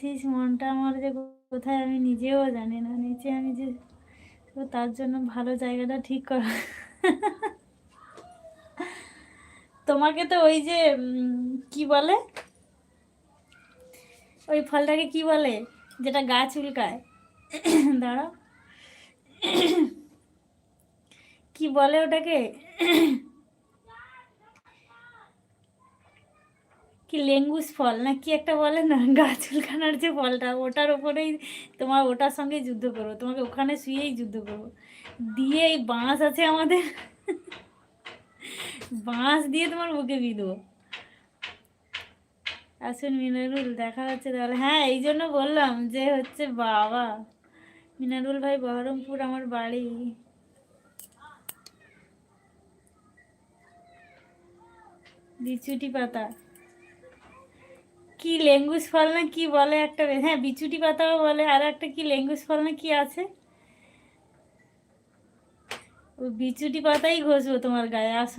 আসিস, মনটা আমার যে কোথায় আমি নিজেও জানি না। নিচে আমি যে, তো তার জন্য ভালো জায়গাটা ঠিক করা। তোমাকে তো ওই যে কি বলে, ওই ফলটাকে কি বলে যেটা গা চুলকায়, দাঁড়াও, কি বলে ওটাকে, কি লেঙ্গুস ফল না কি একটা বলে না, গা চুলকানোর যে ফলটা, ওটার ওপরেই তোমার, ওটার সঙ্গে যুদ্ধ করবো, তোমাকে ওখানে শুয়েই যুদ্ধ করবো। দিয়ে এই বাঁশ আছে আমাদের, বাঁশ দিয়ে তোমার বুকে বিঁধবো। আসুন মিনারুল, দেখা হচ্ছে তাহলে। হ্যাঁ, এই জন্য বললাম যে হচ্ছে বাবা, মিনারুল ভাই বহরমপুর আমার বাড়ি। বিচুটি পাতা, কি লেঙ্গুস ফল না কি বলে একটা, হ্যাঁ বিচুটি পাতাও বলে, আর একটা কি লেঙ্গুস ফল না কি আছে, ওই বিচুটি পাতাই ঘষবো তোমার গায়ে, আসো।